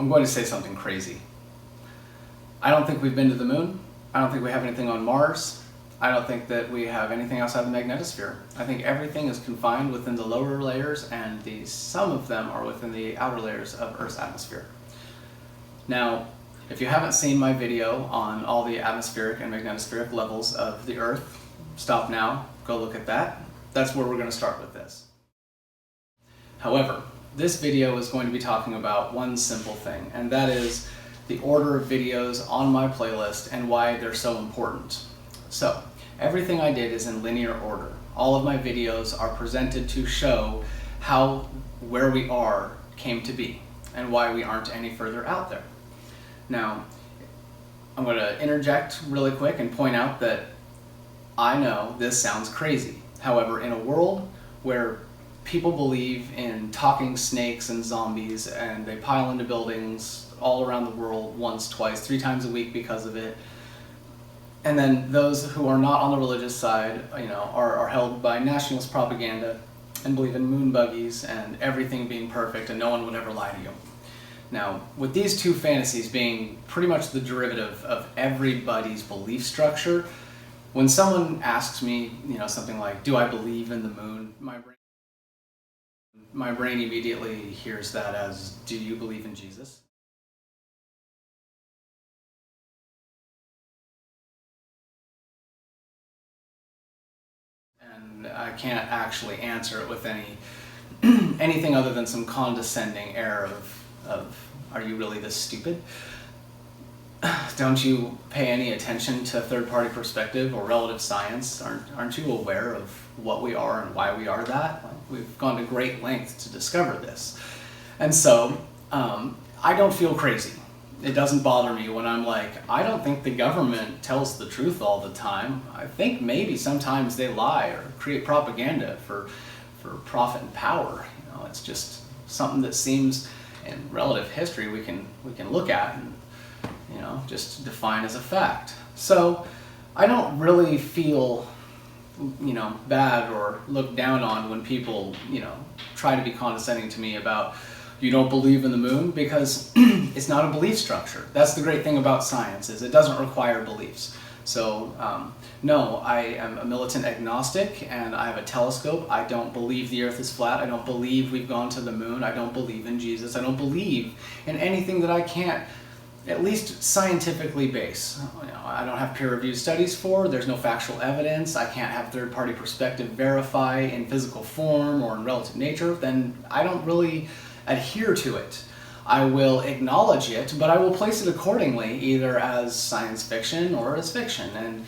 I'm going to say something crazy. I don't think we've been to the moon. I don't think we have anything on Mars. I don't think that we have anything outside the magnetosphere. I think everything is confined within the lower layers, and some of them are within the outer layers of Earth's atmosphere. Now, if you haven't seen my video on all the atmospheric and magnetospheric levels of the Earth, stop now, go look at that. That's where we're going to start with this. However, this video is going to be talking about one simple thing, and that is the order of videos on my playlist and why they're so important. So, everything I did is in linear order. All of my videos are presented to show how where we are came to be and why we aren't any further out there. Now, I'm going to interject really quick and point out that I know this sounds crazy. However, in a world where people believe in talking snakes and zombies and they pile into buildings all around the world once, twice, 3 times a week because of it, and then those who are not on the religious side, are held by nationalist propaganda and believe in moon buggies and everything being perfect and no one would ever lie to you. Now, with these two fantasies being pretty much the derivative of everybody's belief structure, when someone asks me, something like, do I believe in the moon? My brain immediately hears that as, do you believe in Jesus? And I can't actually answer it with anything other than some condescending air of are you really this stupid? Don't you pay any attention to third-party perspective or relative science? Aren't you aware of what we are and why we are that? We've gone to great lengths to discover this. And so, I don't feel crazy. It doesn't bother me when I'm like, I don't think the government tells the truth all the time. I think maybe sometimes they lie or create propaganda for profit and power. It's just something that seems in relative history we can look at and just define as a fact. So I don't really feel bad or look down on when people try to be condescending to me about you don't believe in the moon, because it's not a belief structure. That's the great thing about science, is it doesn't require beliefs. So no, I am a militant agnostic and I have a telescope. I don't believe the earth is flat. I don't believe we've gone to the moon. I don't believe in Jesus. I don't believe in anything that I can't at least scientifically base. I don't have peer-reviewed studies for, there's no factual evidence, I can't have third-party perspective verify in physical form or in relative nature, then I don't really adhere to it. I will acknowledge it, but I will place it accordingly, either as science fiction or as fiction. And,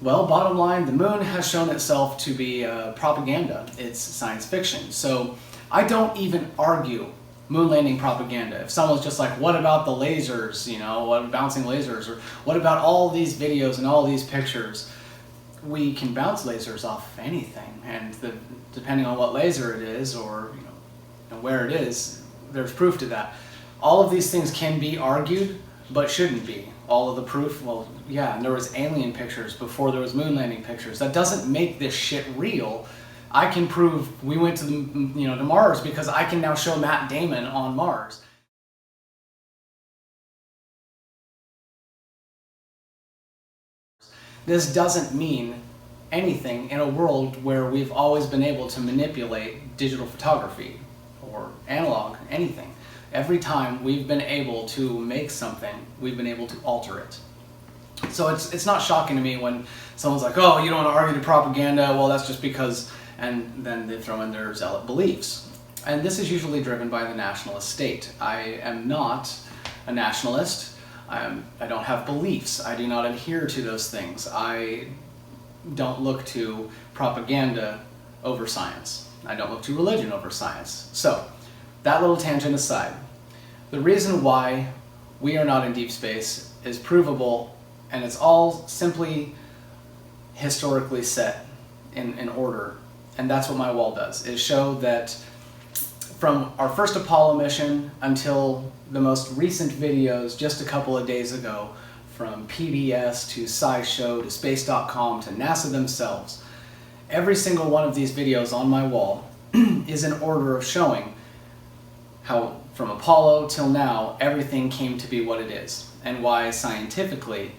well, bottom line, the moon has shown itself to be propaganda. It's science fiction. So I don't even argue moon landing propaganda. If someone's just like, what about the lasers, what bouncing lasers, or what about all these videos and all these pictures? We can bounce lasers off anything, and depending on what laser it is or where it is, there's proof to that. All of these things can be argued, but shouldn't be. All of the proof, well, yeah, and there was alien pictures before there was moon landing pictures. That doesn't make this shit real. I can prove we went to to Mars because I can now show Matt Damon on Mars. This doesn't mean anything in a world where we've always been able to manipulate digital photography or analog, anything. Every time we've been able to make something, we've been able to alter it. So it's not shocking to me when someone's like, oh, you don't want to argue the propaganda, well, that's just because, and then they throw in their zealot beliefs. And this is usually driven by the nationalist state. I am not a nationalist. I don't have beliefs. I do not adhere to those things. I don't look to propaganda over science. I don't look to religion over science. So, that little tangent aside, the reason why we are not in deep space is provable, and it's all simply historically set in order. And that's what my wall does, is show that from our first Apollo mission until the most recent videos just a couple of days ago, from PBS to SciShow to Space.com to NASA themselves, every single one of these videos on my wall is in order of showing how from Apollo till now, everything came to be what it is, and why scientifically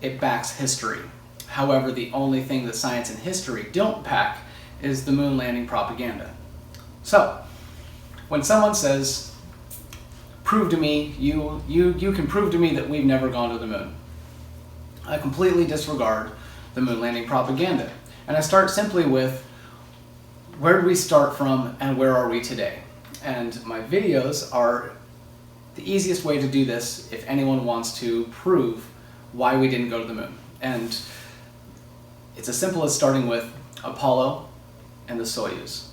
it backs history. However, the only thing that science and history don't back is the moon landing propaganda. So, when someone says, prove to me, you can prove to me that we've never gone to the moon, I completely disregard the moon landing propaganda. And I start simply with, where did we start from and where are we today? And my videos are the easiest way to do this if anyone wants to prove why we didn't go to the moon. And it's as simple as starting with Apollo and the Soyuz.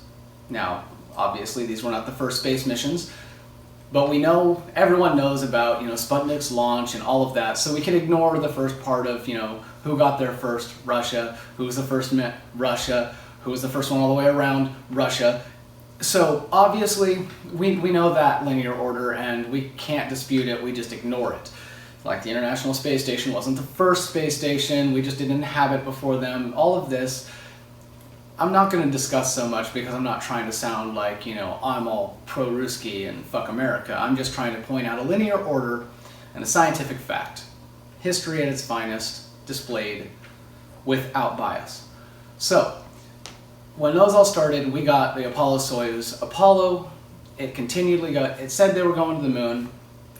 Now, obviously these were not the first space missions, but we know, everyone knows about, Sputnik's launch and all of that, so we can ignore the first part of, who got there first, Russia, who was the first Russia, who was the first one all the way around, Russia. So obviously we know that linear order and we can't dispute it, we just ignore it. Like the International Space Station wasn't the first space station, we just didn't inhabit before them, all of this. I'm not going to discuss so much because I'm not trying to sound like, I'm all pro-Ruski and fuck America. I'm just trying to point out a linear order and a scientific fact. History at its finest, displayed without bias. So, when those all started, we got the Apollo-Soyuz. Apollo, it said they were going to the moon.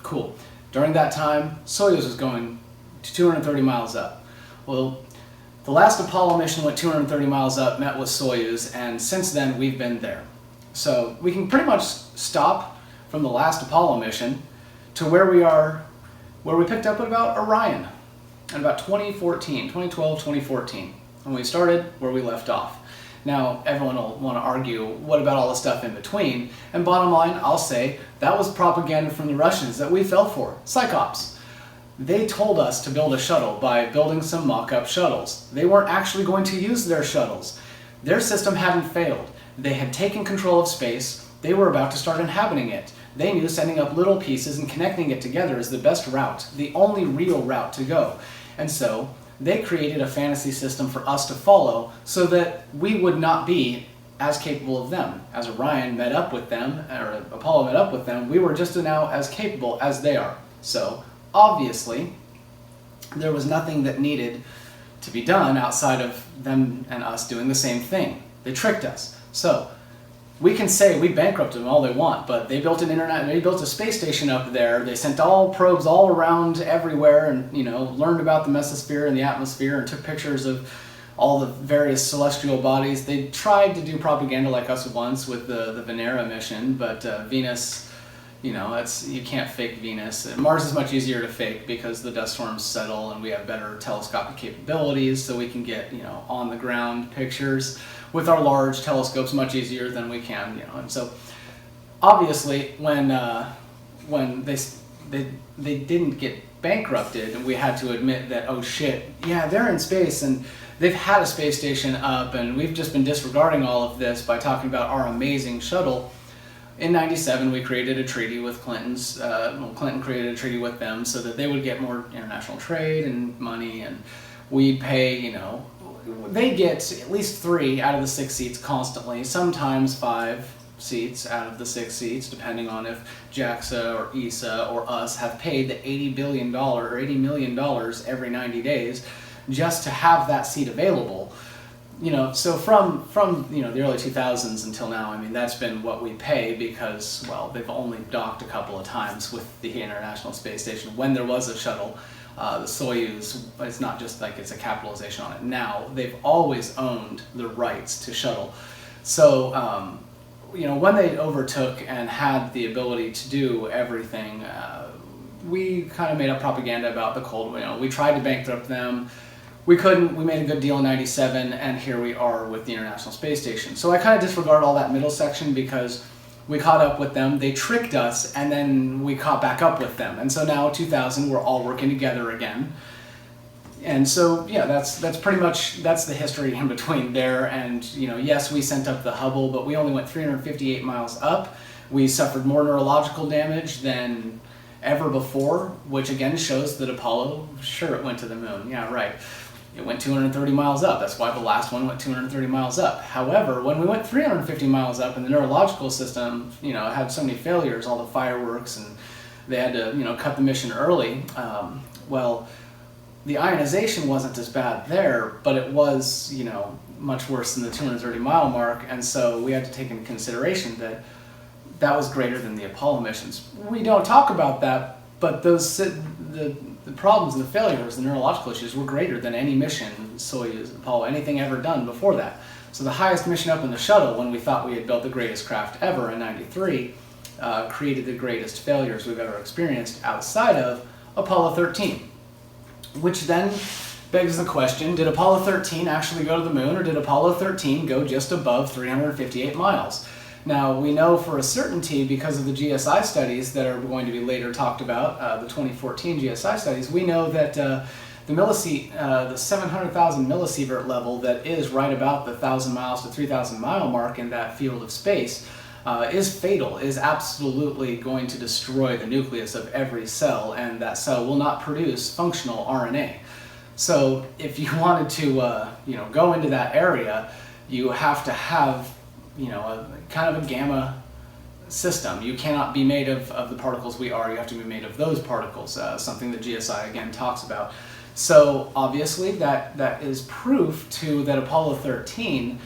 Cool. During that time, Soyuz was going to 230 miles up. Well, the last Apollo mission went 230 miles up, met with Soyuz, and since then we've been there. So we can pretty much stop from the last Apollo mission to where we are, where we picked up at about Orion in about 2012, 2014, when we started where we left off. Now, everyone will want to argue, what about all the stuff in between? And bottom line, I'll say, that was propaganda from the Russians that we fell for. Psychops. They told us to build a shuttle by building some mock-up shuttles. They weren't actually going to use their shuttles. Their system hadn't failed. They had taken control of space. They were about to start inhabiting it. They knew sending up little pieces and connecting it together is the best route, the only real route to go. And so, they created a fantasy system for us to follow so that we would not be as capable of them. As Orion met up with them, or Apollo met up with them, we were just now as capable as they are. So, obviously, there was nothing that needed to be done outside of them and us doing the same thing. They tricked us. So, we can say we bankrupted them all they want, but they built they built a space station up there. They sent all probes all around everywhere and, learned about the mesosphere and the atmosphere and took pictures of all the various celestial bodies. They tried to do propaganda like us once with the Venera mission, but Venus, you can't fake Venus. Mars is much easier to fake because the dust storms settle and we have better telescopic capabilities, so we can get, on the ground pictures with our large telescopes much easier than we can, And so, obviously, when they didn't get bankrupted, and we had to admit that, oh shit, yeah, they're in space and they've had a space station up, and we've just been disregarding all of this by talking about our amazing shuttle. In '97, we created a treaty with Clinton created a treaty with them so that they would get more international trade and money, and we'd pay, they get at least 3 out of the 6 seats constantly, sometimes 5 seats out of the 6 seats, depending on if JAXA or ESA or us have paid the $80 billion or $80 million every 90 days just to have that seat available. So from the early 2000s until now, that's been what we pay because, well, they've only docked a couple of times with the International Space Station when there was a shuttle. The Soyuz, it's not just like it's a capitalization on it now. They've always owned the rights to shuttle. So, when they overtook and had the ability to do everything, we kind of made up propaganda about the Cold War. We tried to bankrupt them. We couldn't. We made a good deal in '97, and here we are with the International Space Station. So I kind of disregard all that middle section because we caught up with them, they tricked us, and then we caught back up with them. And so now, 2000, we're all working together again. And so, yeah, that's pretty much, that's the history in between there. And, yes, we sent up the Hubble, but we only went 358 miles up. We suffered more neurological damage than ever before, which again shows that Apollo, sure, it went to the moon. Yeah, right. It went 230 miles up. That's why the last one went 230 miles up. However, when we went 350 miles up and the neurological system, had so many failures, all the fireworks, and they had to, cut the mission early, well, the ionization wasn't as bad there, but it was, much worse than the 230 mile mark, and so we had to take into consideration that that was greater than the Apollo missions. We don't talk about that, but the problems and the failures, the neurological issues, were greater than any mission, Soyuz, Apollo, anything ever done before that. So the highest mission up in the shuttle, when we thought we had built the greatest craft ever in '93, created the greatest failures we've ever experienced outside of Apollo 13. Which then begs the question, did Apollo 13 actually go to the moon, or did Apollo 13 go just above 358 miles? Now, we know for a certainty, because of the GSI studies that are going to be later talked about, the 2014 GSI studies, we know that the 700,000 millisievert level that is right about the 1,000 miles to 3,000 mile mark in that field of space is fatal, is absolutely going to destroy the nucleus of every cell, and that cell will not produce functional RNA. So if you wanted to go into that area, you have to have a kind of a gamma system. You cannot be made of the particles we are, you have to be made of those particles, something that GSI again talks about. So obviously that is proof to that Apollo 13,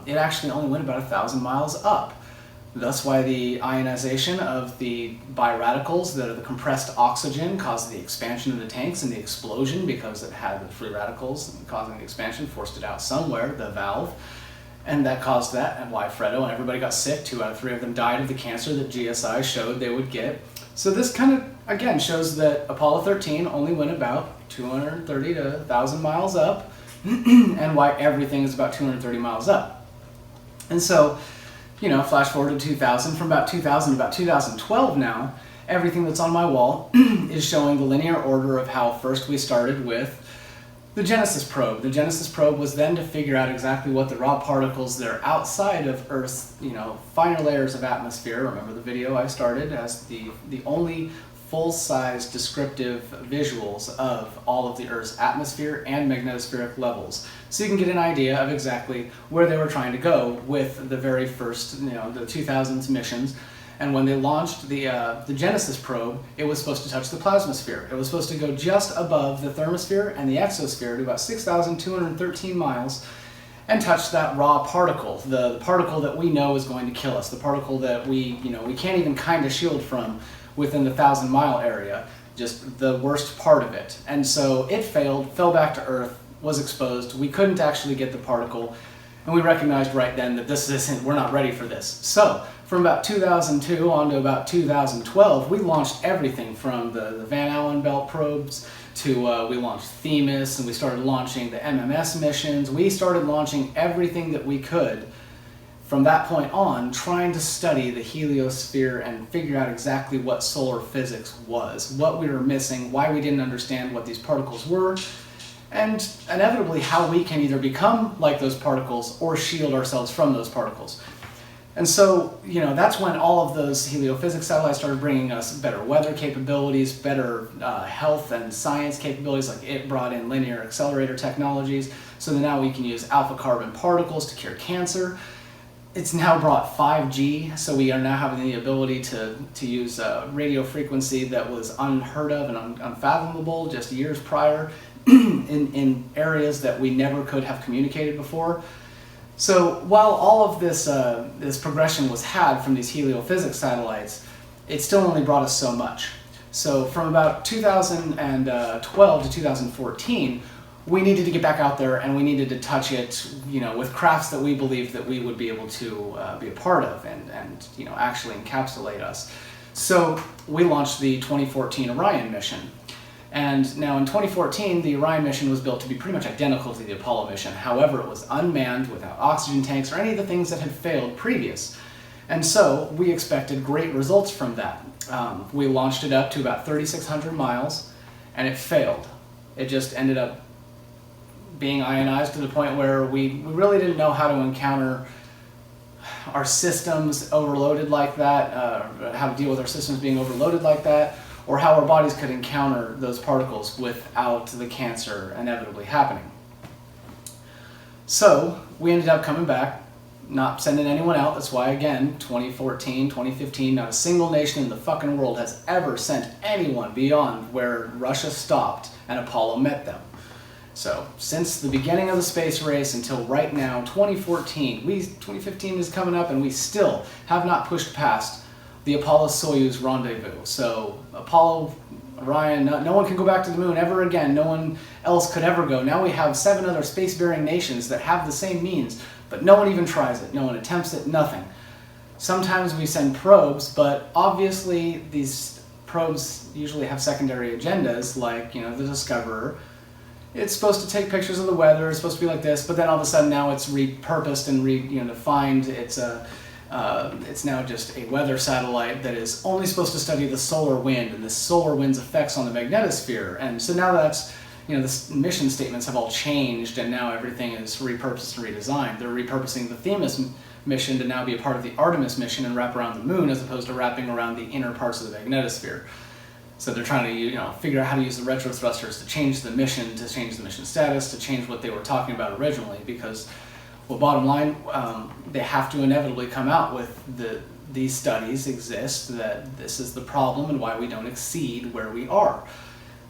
it actually only went about 1,000 miles up. That's why the ionization of the biradicals, that are the compressed oxygen, caused the expansion of the tanks, and the explosion, because it had the free radicals causing the expansion, forced it out somewhere, the valve. And that caused that, and why Fredo and everybody got sick. 2 out of 3 of them died of the cancer that GSI showed they would get. So this kind of, again, shows that Apollo 13 only went about 230 to 1,000 miles up, and why everything is about 230 miles up. And so, flash forward to 2000, from about 2000 to about 2012 now, everything that's on my wall is showing the linear order of how first we started with the Genesis probe. The Genesis probe was then to figure out exactly what the raw particles that are outside of Earth's, finer layers of atmosphere. Remember the video I started as the only full-size descriptive visuals of all of the Earth's atmosphere and magnetospheric levels. So you can get an idea of exactly where they were trying to go with the very first, the 2000s missions. And when they launched the Genesis probe, it was supposed to touch the plasmasphere. It was supposed to go just above the thermosphere and the exosphere to about 6,213 miles and touch that raw particle, the particle that we know is going to kill us, the particle that we can't even kind of shield from within the 1,000 mile area, just the worst part of it. And so it failed, fell back to Earth, was exposed. We couldn't actually get the particle, and we recognized right then that we're not ready for this. So from about 2002 on to about 2012, we launched everything from the Van Allen belt probes to we launched Themis, and we started launching the MMS missions. We started launching everything that we could from that point on, trying to study the heliosphere and figure out exactly what solar physics was, what we were missing, why we didn't understand what these particles were, and inevitably how we can either become like those particles or shield ourselves from those particles. And so, that's when all of those heliophysics satellites started bringing us better weather capabilities, better health and science capabilities, like it brought in linear accelerator technologies, so that now we can use alpha carbon particles to cure cancer. It's now brought 5G, so we are now having the ability to use radio frequency that was unheard of and unfathomable just years prior in areas that we never could have communicated before. So while all of this progression was had from these heliophysics satellites, it still only brought us so much. So from about 2012 to 2014, we needed to get back out there, and we needed to touch it, with crafts that we believed that we would be able to be a part of and actually encapsulate us. So we launched the 2014 Orion mission. And now in 2014, the Orion mission was built to be pretty much identical to the Apollo mission. However, it was unmanned, without oxygen tanks or any of the things that had failed previous. And so we expected great results from that. We launched it up to about 3,600 miles, and it failed. It just ended up being ionized to the point where we really didn't know how to encounter our systems overloaded like that, how to deal with our systems being overloaded like that, or how our bodies could encounter those particles without the cancer inevitably happening. So we ended up coming back, not sending anyone out. That's why, again, 2014, 2015, not a single nation in the fucking world has ever sent anyone beyond where Russia stopped and Apollo met them. So since the beginning of the space race until right now, 2015 is coming up, and we still have not pushed past the Apollo-Soyuz rendezvous. So Apollo, Orion, no one can go back to the moon ever again. No one else could ever go. Now we have 7 other space-bearing nations that have the same means, but no one even tries it. No one attempts it, nothing. Sometimes we send probes, but obviously these probes usually have secondary agendas, like, the Discoverer. It's supposed to take pictures of the weather, it's supposed to be like this, but then all of a sudden now it's repurposed and defined. It's now just a weather satellite that is only supposed to study the solar wind and the solar wind's effects on the magnetosphere. And so now that's, the mission statements have all changed, and now everything is repurposed and redesigned. They're repurposing the Themis mission to now be a part of the Artemis mission and wrap around the moon, as opposed to wrapping around the inner parts of the magnetosphere. So they're trying to, figure out how to use the retro thrusters to change the mission status, to change what they were talking about originally. Because, well, bottom line, they have to inevitably come out with these studies exist, that this is the problem and why we don't exceed where we are.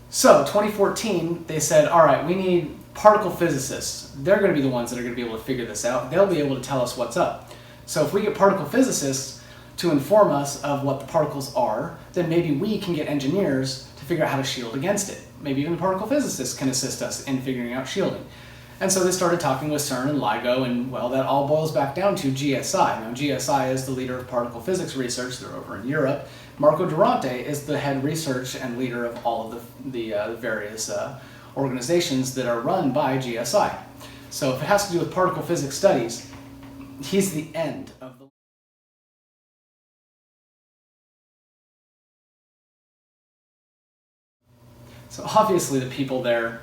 So 2014, they said, all right, we need particle physicists. They're going to be the ones that are going to be able to figure this out. They'll be able to tell us what's up. So if we get particle physicists to inform us of what the particles are, then maybe we can get engineers to figure out how to shield against it. Maybe even particle physicists can assist us in figuring out shielding. And so they started talking with CERN and LIGO, and, well, that all boils back down to GSI. Now, GSI is the leader of particle physics research. They're over in Europe. Marco Durante is the head research and leader of all of the various organizations that are run by GSI. So if it has to do with particle physics studies, he's the end of the... So obviously the people there,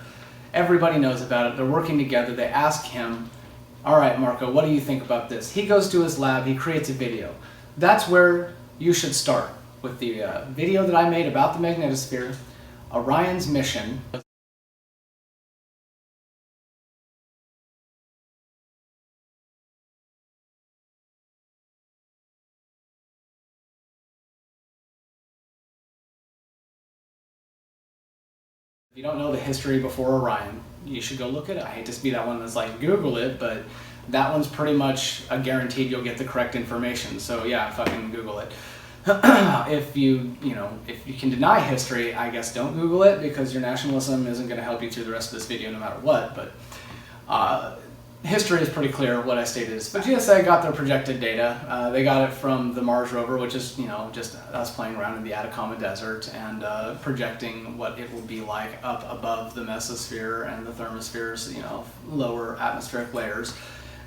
everybody knows about it. They're working together. They ask him, all right, Marco, what do you think about this? He goes to his lab. He creates a video. That's where you should start, with the video that I made about the magnetosphere, Orion's mission. If you don't know the history before Orion, you should go look it up. I hate to be that one that's like, Google it, but that one's pretty much a guaranteed you'll get the correct information. So yeah, fucking Google it. If you can deny history, I guess don't Google it, because your nationalism isn't going to help you through the rest of this video no matter what. But history is pretty clear. What I stated is, but GSA got their projected data. They got it from the Mars rover, which is just us playing around in the Atacama Desert and projecting what it will be like up above the mesosphere and the thermosphere's lower atmospheric layers.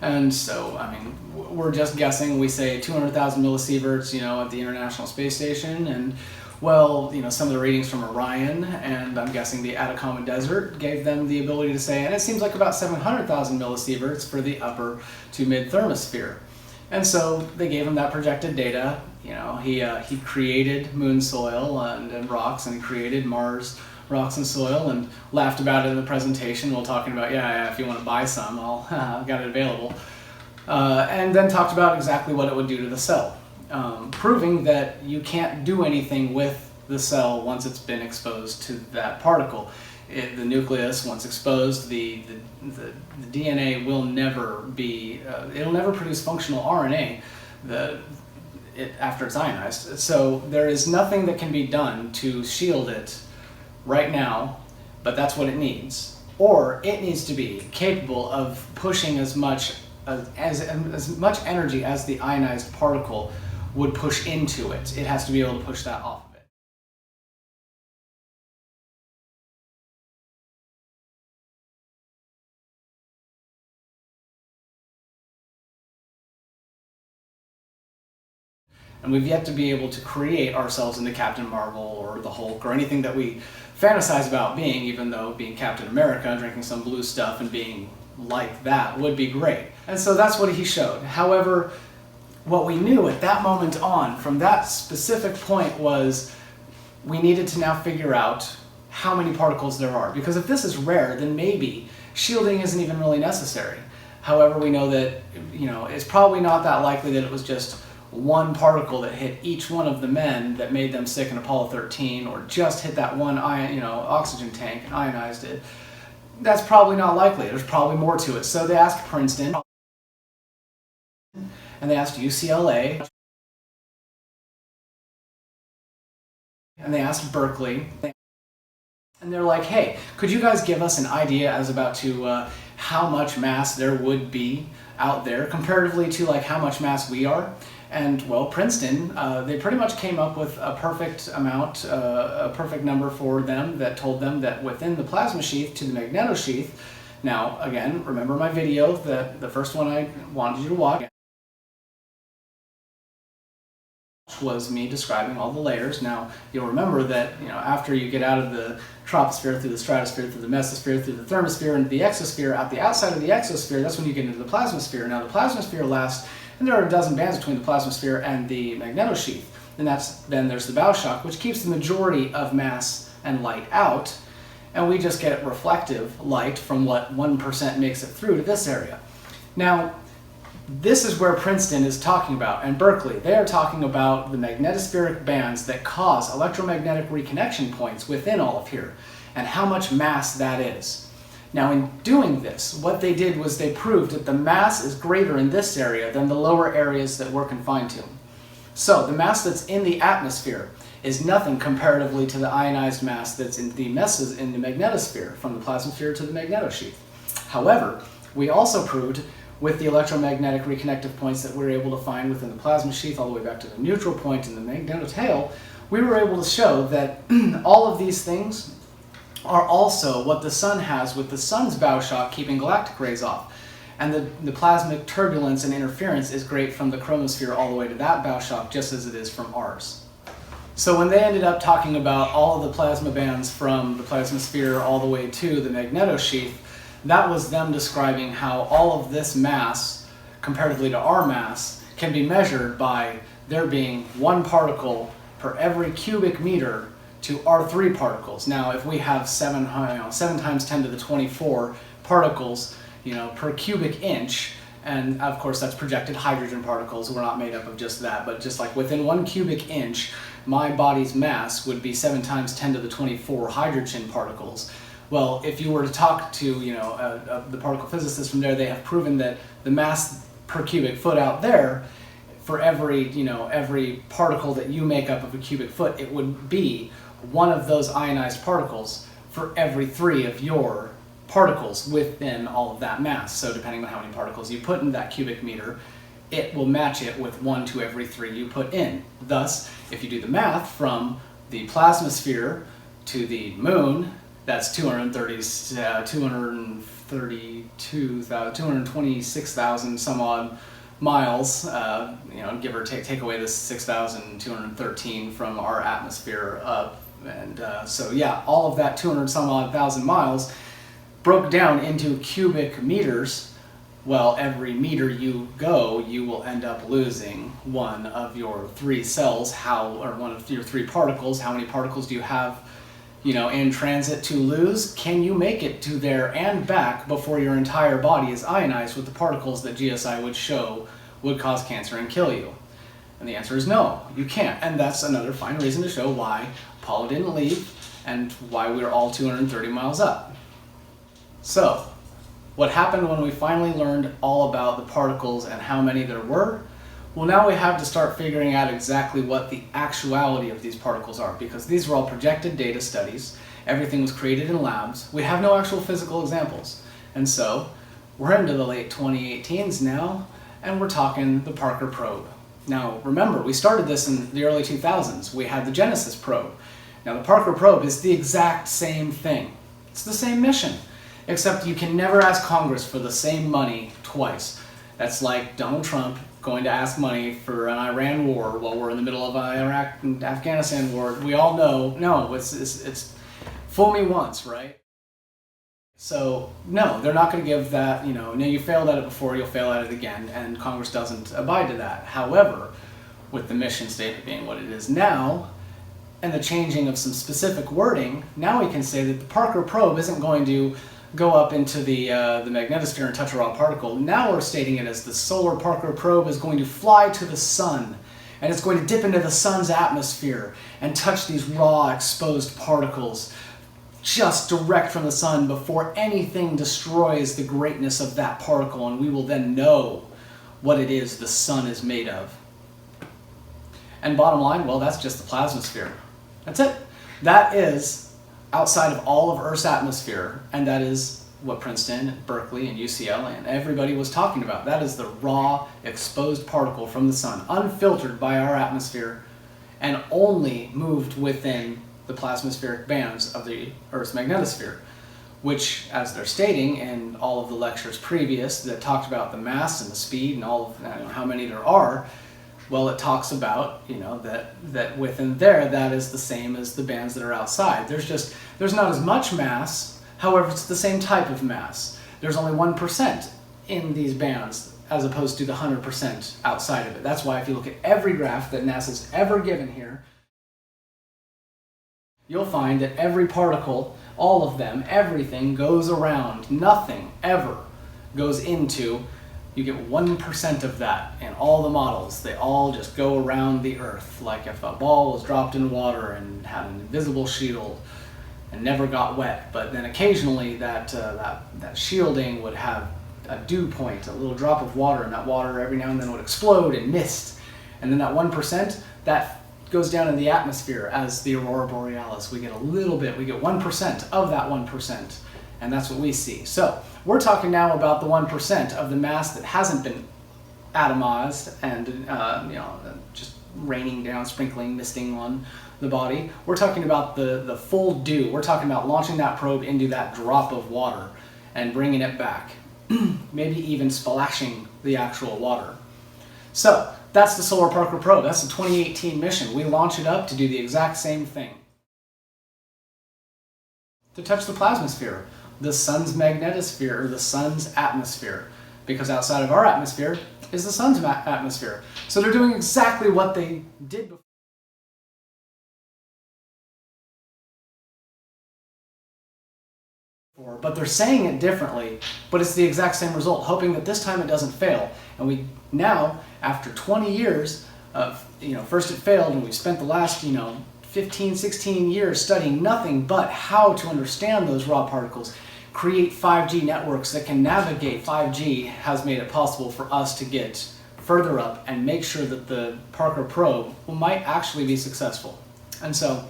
And so, I mean, we're just guessing. We say 200,000 millisieverts, at the International Space Station, and, well, some of the readings from Orion, and I'm guessing the Atacama Desert gave them the ability to say, and it seems like about 700,000 millisieverts for the upper to mid thermosphere. And so they gave him that projected data. He created moon soil and rocks, and he created Mars rocks and soil, and laughed about it in the presentation while talking about, yeah, if you want to buy some, I've got it available. And then talked about exactly what it would do to the cell, proving that you can't do anything with the cell once it's been exposed to that particle. The nucleus, once exposed, the DNA will never be, it'll never produce functional RNA after it's ionized. So there is nothing that can be done to shield it right now, but that's what it needs. Or it needs to be capable of pushing as much energy as the ionized particle would push into it. It has to be able to push that off of it. And we've yet to be able to create ourselves into Captain Marvel or the Hulk or anything that we fantasize about being, even though being Captain America, drinking some blue stuff and being like that would be great. And so that's what he showed. However, what we knew at that moment on, from that specific point, was we needed to now figure out how many particles there are. Because if this is rare, then maybe shielding isn't even really necessary. However, we know that, it's probably not that likely that it was just one particle that hit each one of the men that made them sick in Apollo 13, or just hit that one oxygen tank and ionized it. That's probably not likely. There's probably more to it. So they asked Princeton, and they asked UCLA, and they asked Berkeley, and they're like, hey, could you guys give us an idea as about to how much mass there would be out there comparatively to like how much mass we are? And well, Princeton, they pretty much came up with a perfect amount, a perfect number for them that told them that within the plasma sheath to the magnetosheath. Now, again, remember my video, the first one I wanted you to watch was me describing all the layers. Now, you'll remember that after you get out of the troposphere, through the stratosphere, through the mesosphere, through the thermosphere, into the exosphere, at the outside of the exosphere, that's when you get into the plasmasphere. Now, the plasmasphere lasts, and there are a dozen bands between the plasmasphere and the magnetosheath. And then there's the bow shock, which keeps the majority of mass and light out, and we just get reflective light from what 1% makes it through to this area. Now, this is where Princeton is talking about, and Berkeley. They are talking about the magnetospheric bands that cause electromagnetic reconnection points within all of here, and how much mass that is. Now, in doing this, what they did was they proved that the mass is greater in this area than the lower areas that we're confined to. So, the mass that's in the atmosphere is nothing comparatively to the ionized mass that's in the magnetosphere, from the plasmasphere to the magnetosheath. However, we also proved with the electromagnetic reconnective points that we were able to find within the plasma sheath all the way back to the neutral point in the magnetotail, we were able to show that all of these things are also what the sun has with the sun's bow shock keeping galactic rays off. And the plasmic turbulence and interference is great from the chromosphere all the way to that bow shock, just as it is from ours. So when they ended up talking about all of the plasma bands from the plasmasphere all the way to the magnetosheath, that was them describing how all of this mass, comparatively to our mass, can be measured by there being one particle per every cubic meter to our 3 particles. Now, if we have 7 times 10 to the 24 particles, per cubic inch, and of course that's projected hydrogen particles. We're not made up of just that, but just like within 1 cubic inch, my body's mass would be 7 times 10 to the 24 hydrogen particles. Well, if you were to talk to the particle physicists from there, they have proven that the mass per cubic foot out there, for every particle that you make up of a cubic foot, it would be one of those ionized particles for every 3 of your particles within all of that mass. So depending on how many particles you put in that cubic meter, it will match it with 1 to every 3 you put in. Thus, if you do the math from the plasmasphere to the moon, that's 226,000 some odd miles, give or take away this 6,213 from our atmosphere up. And so yeah, all of that 200 some odd thousand miles broke down into cubic meters. Well, every meter you go, you will end up losing one of your 3 cells, or one of your 3 particles. How many particles do you have, in transit to lose? Can you make it to there and back before your entire body is ionized with the particles that GSI would show would cause cancer and kill you? And the answer is no, you can't. And that's another fine reason to show why Apollo didn't leave and why we're all 230 miles up. So, what happened when we finally learned all about the particles and how many there were? Well, now we have to start figuring out exactly what the actuality of these particles are, because these were all projected data studies. Everything was created in labs. We have no actual physical examples. And so, we're into the late 2018s now, and we're talking the Parker probe. Now, remember, we started this in the early 2000s. We had the Genesis probe. Now, the Parker probe is the exact same thing. It's the same mission, except you can never ask Congress for the same money twice. That's like Donald Trump going to ask money for an Iran war while we're in the middle of an Iraq and Afghanistan war. We all know, no, it's fool me once, right? So, no, they're not going to give that, no, you failed at it before, you'll fail at it again, and Congress doesn't abide to that. However, with the mission statement being what it is now, and the changing of some specific wording, now we can say that the Parker probe isn't going to go up into the magnetosphere and touch a raw particle. Now we're stating it as the solar Parker probe is going to fly to the sun, and it's going to dip into the sun's atmosphere and touch these raw exposed particles just direct from the sun before anything destroys the greatness of that particle, and we will then know what it is the sun is made of. And bottom line, well, that's just the plasmasphere. That's it. That is outside of all of Earth's atmosphere, and that is what Princeton, Berkeley, and UCLA and everybody was talking about. That is the raw, exposed particle from the sun, unfiltered by our atmosphere, and only moved within the plasmaspheric bands of the Earth's magnetosphere, which, as they're stating in all of the lectures previous that talked about the mass and the speed and all of how many there are, well, it talks about, that within there, that is the same as the bands that are outside. There's not as much mass, however, it's the same type of mass. There's only 1% in these bands as opposed to the 100% outside of it. That's why if you look at every graph that NASA's ever given here, you'll find that every particle, all of them, everything goes around. Nothing ever goes into. You get 1% of that in all the models. They all just go around the Earth, like if a ball was dropped in water and had an invisible shield and never got wet. But then occasionally that shielding would have a dew point, a little drop of water, and that water every now and then would explode in mist. And then that 1%, that goes down in the atmosphere as the aurora borealis. We get a little bit, we get 1% of that 1%, and that's what we see. So we're talking now about the 1% of the mass that hasn't been atomized and just raining down, sprinkling, misting on the body. We're talking about the full dew. We're talking about launching that probe into that drop of water and bringing it back, maybe even splashing the actual water. So that's the Solar Parker probe. That's the 2018 mission. We launch it up to do the exact same thing. To touch the plasmasphere, the sun's magnetosphere, or the sun's atmosphere, because outside of our atmosphere is the sun's atmosphere. So they're doing exactly what they did before, but they're saying it differently, but it's the exact same result, hoping that this time it doesn't fail. And we now, after 20 years of, first it failed, and we spent the last, 15, 16 years studying nothing but how to understand those raw particles, create 5G networks that can navigate. 5G has made it possible for us to get further up and make sure that the Parker probe might actually be successful. And so,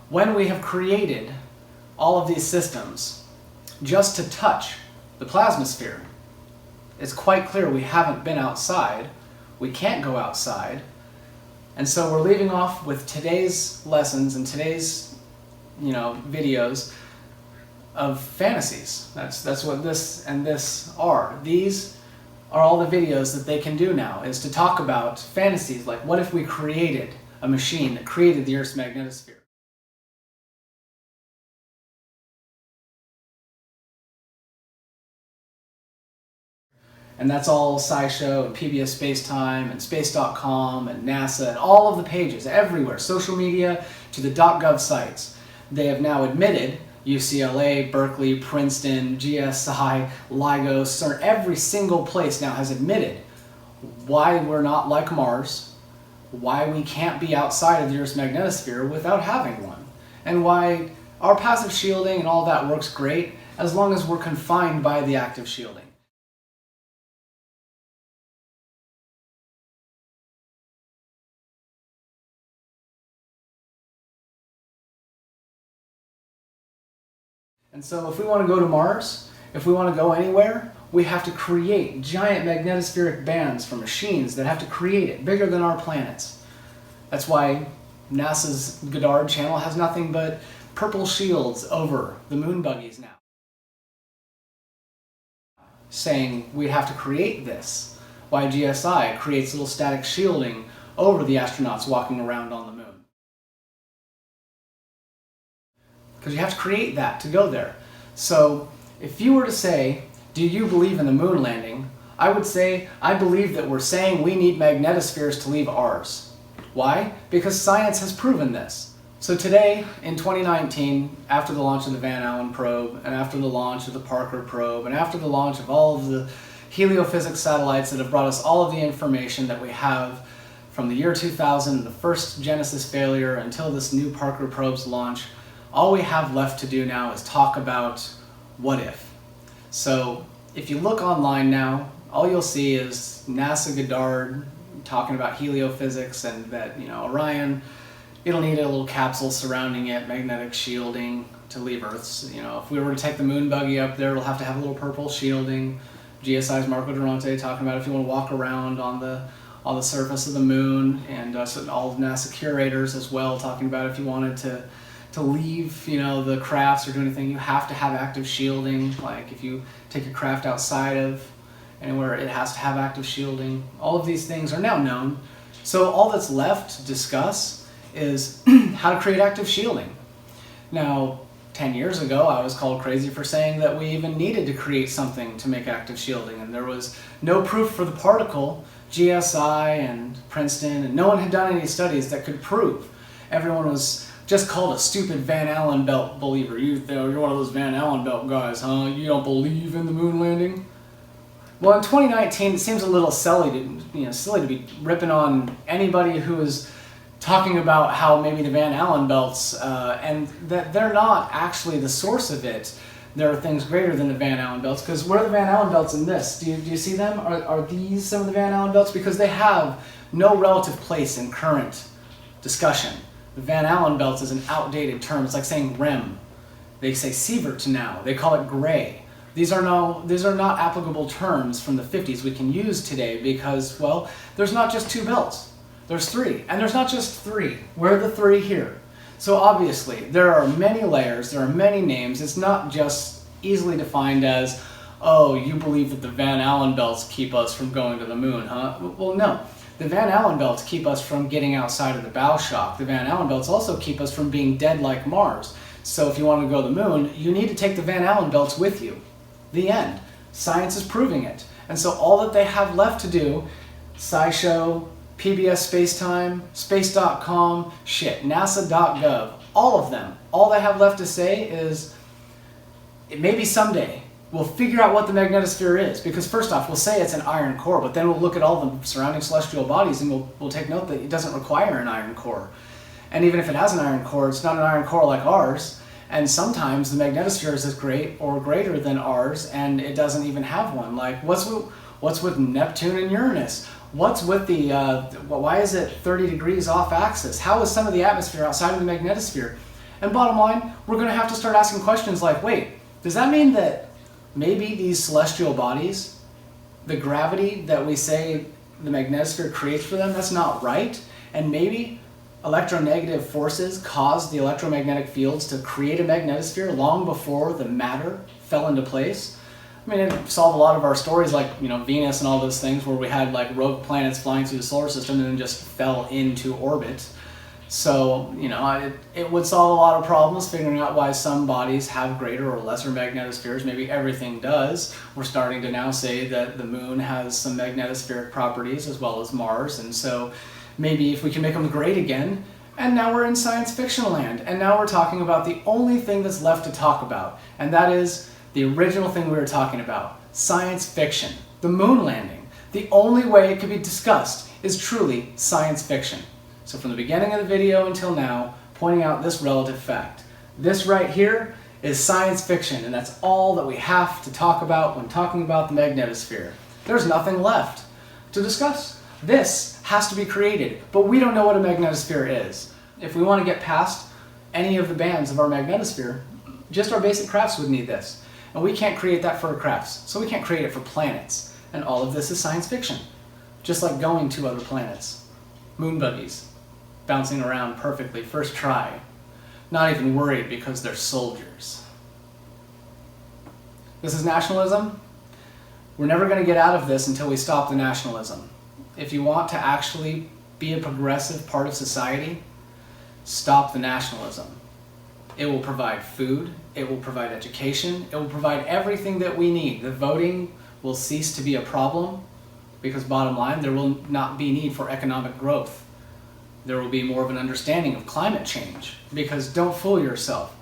when we have created all of these systems just to touch the plasmasphere, it's quite clear we haven't been outside, we can't go outside, and so we're leaving off with today's lessons and today's videos of fantasies. That's what this and this are. These are all the videos that they can do now, is to talk about fantasies like, what if we created a machine that created the Earth's magnetosphere? And that's all SciShow and PBS Spacetime and Space.com and NASA and all of the pages everywhere, social media to the .gov sites. They have now admitted, UCLA, Berkeley, Princeton, GSI, LIGO, CERN, every single place now has admitted why we're not like Mars, why we can't be outside of the Earth's magnetosphere without having one, and why our passive shielding and all that works great as long as we're confined by the active shielding. And so if we want to go to Mars, if we want to go anywhere, we have to create giant magnetospheric bands for machines that have to create it, bigger than our planets. That's why NASA's Goddard channel has nothing but purple shields over the moon buggies now, saying we have to create this. Why GSI creates little static shielding over the astronauts walking around on the moon. Because you have to create that to go there. So if you were to say, do you believe in the moon landing? I would say, I believe that we're saying we need magnetospheres to leave ours. Why? Because science has proven this. So today, in 2019, after the launch of the Van Allen probe, and after the launch of the Parker probe, and after the launch of all of the heliophysics satellites that have brought us all of the information that we have from the year 2000, the first Genesis failure, until this new Parker probe's launch, all we have left to do now is talk about what if. So if you look online now, all you'll see is NASA Goddard talking about heliophysics and that, Orion, it'll need a little capsule surrounding it, magnetic shielding to leave Earth's. If we were to take the moon buggy up there, it'll have to have a little purple shielding. GSI's Marco Durante talking about if you want to walk around on the surface of the moon, and so all of NASA curators as well talking about if you wanted to leave, the crafts or do anything, you have to have active shielding. Like if you take your craft outside of anywhere, it has to have active shielding. All of these things are now known. So all that's left to discuss is how to create active shielding. Now, 10 years ago, I was called crazy for saying that we even needed to create something to make active shielding, and there was no proof for the particle. GSI and Princeton, and no one had done any studies that could prove. Everyone was just called a stupid Van Allen belt believer. You're one of those Van Allen belt guys, huh? You don't believe in the moon landing? Well, in 2019, it seems a little silly to be ripping on anybody who is talking about how maybe the Van Allen belts, and that they're not actually the source of it. There are things greater than the Van Allen belts, because where are the Van Allen belts in this? Do you see them? Are these some of the Van Allen belts? Because they have no relative place in current discussion. The Van Allen belts is an outdated term. It's like saying REM. They say Sievert now. They call it gray. These are not applicable terms from the 50s we can use today because, well, there's not just two belts. There's three, and there's not just three. Where are the three here? So obviously, there are many layers, there are many names. It's not just easily defined as, oh, you believe that the Van Allen belts keep us from going to the moon, huh? Well, no. The Van Allen belts keep us from getting outside of the bow shock. The Van Allen belts also keep us from being dead like Mars. So if you want to go to the moon, you need to take the Van Allen belts with you. The end. Science is proving it. And so all that they have left to do, SciShow, PBS Spacetime, Space.com, NASA.gov, all of them, all they have left to say is, it may be someday we'll figure out what the magnetosphere is. Because first off, we'll say it's an iron core, but then we'll look at all the surrounding celestial bodies and we'll take note that it doesn't require an iron core. And even if it has an iron core, it's not an iron core like ours. And sometimes the magnetosphere is as great or greater than ours, and it doesn't even have one. Like, what's with Neptune and Uranus? What's with the, why is it 30 degrees off axis? How is some of the atmosphere outside of the magnetosphere? And bottom line, we're going to have to start asking questions like, wait, does that mean that maybe these celestial bodies, the gravity that we say the magnetosphere creates for them, that's not right? And maybe electronegative forces caused the electromagnetic fields to create a magnetosphere long before the matter fell into place? I mean, it solved a lot of our stories like, Venus and all those things where we had like rogue planets flying through the solar system and then just fell into orbit. So, it would solve a lot of problems figuring out why some bodies have greater or lesser magnetospheres. Maybe everything does. We're starting to now say that the moon has some magnetospheric properties as well as Mars. And so maybe if we can make them great again, and now we're in science fiction land. And now we're talking about the only thing that's left to talk about. And that is the original thing we were talking about, science fiction, the moon landing. The only way it could be discussed is truly science fiction. So from the beginning of the video until now, pointing out this relative fact. This right here is science fiction, and that's all that we have to talk about when talking about the magnetosphere. There's nothing left to discuss. This has to be created, but we don't know what a magnetosphere is. If we want to get past any of the bands of our magnetosphere, just our basic crafts would need this. And we can't create that for our crafts, so we can't create it for planets. And all of this is science fiction. Just like going to other planets. Moon buggies, bouncing around perfectly, first try. Not even worried because they're soldiers. This is nationalism. We're never going to get out of this until we stop the nationalism. If you want to actually be a progressive part of society, stop the nationalism. It will provide food, it will provide education, it will provide everything that we need. The voting will cease to be a problem because bottom line, there will not be need for economic growth. There will be more of an understanding of climate change, because don't fool yourself.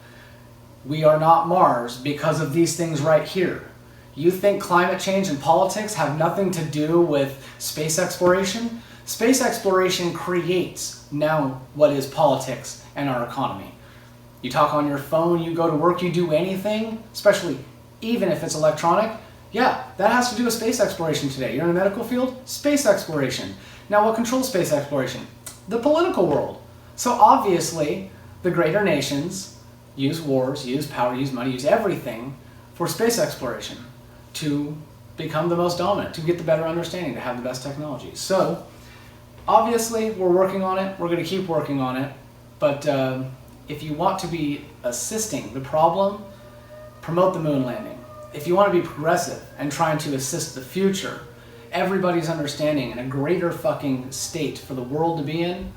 We are not Mars because of these things right here. You think climate change and politics have nothing to do with space exploration? Space exploration creates now what is politics and our economy. You talk on your phone, you go to work, you do anything, especially even if it's electronic, yeah, that has to do with space exploration today. You're in the medical field, space exploration. Now what controls space exploration? The political world. So obviously, the greater nations use wars, use power, use money, use everything for space exploration to become the most dominant, to get the better understanding, to have the best technology. So obviously, we're working on it. We're going to keep working on it. But if you want to be assisting the problem, promote the moon landing. If you want to be progressive and trying to assist the future, everybody's understanding in a greater fucking state for the world to be in,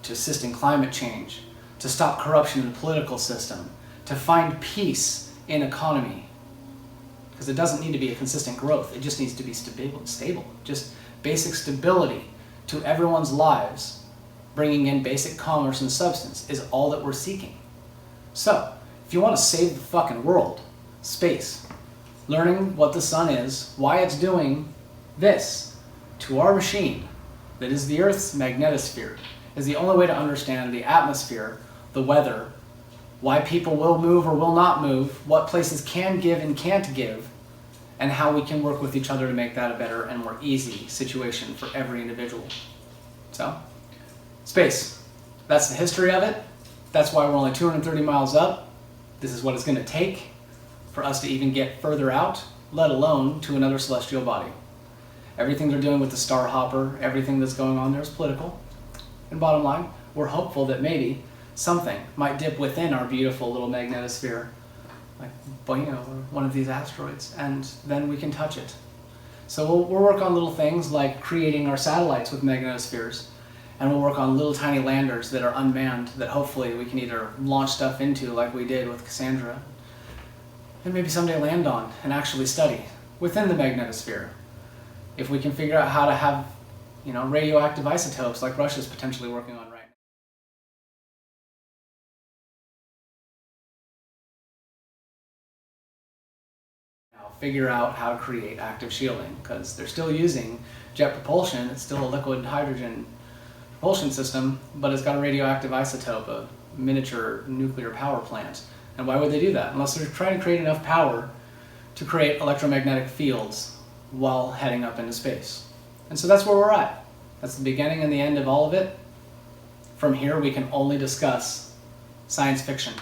to assist in climate change, to stop corruption in the political system, to find peace in economy. Because it doesn't need to be a consistent growth, it just needs to be stable. Just basic stability to everyone's lives, bringing in basic commerce and substance is all that we're seeking. So, if you want to save the fucking world, space, learning what the sun is, why it's doing this to our machine that is the Earth's magnetosphere, is the only way to understand the atmosphere, the weather, why people will move or will not move, what places can give and can't give, and how we can work with each other to make that a better and more easy situation for every individual. So, space. That's the history of it. That's why we're only 230 miles up. This is what it's going to take for us to even get further out, let alone to another celestial body. Everything they're doing with the star hopper, everything that's going on there is political. And bottom line, we're hopeful that maybe something might dip within our beautiful little magnetosphere, like, or one of these asteroids, and then we can touch it. So we'll work on little things like creating our satellites with magnetospheres, and we'll work on little tiny landers that are unmanned that hopefully we can either launch stuff into like we did with Cassandra, and maybe someday land on and actually study within the magnetosphere. If we can figure out how to have, radioactive isotopes like Russia's potentially working on right now. Figure out how to create active shielding, because they're still using jet propulsion. It's still a liquid hydrogen propulsion system, but it's got a radioactive isotope, a miniature nuclear power plant. And why would they do that? Unless they're trying to create enough power to create electromagnetic fields while heading up into space. And so that's where we're at. That's the beginning and the end of all of it. From here, we can only discuss science fiction.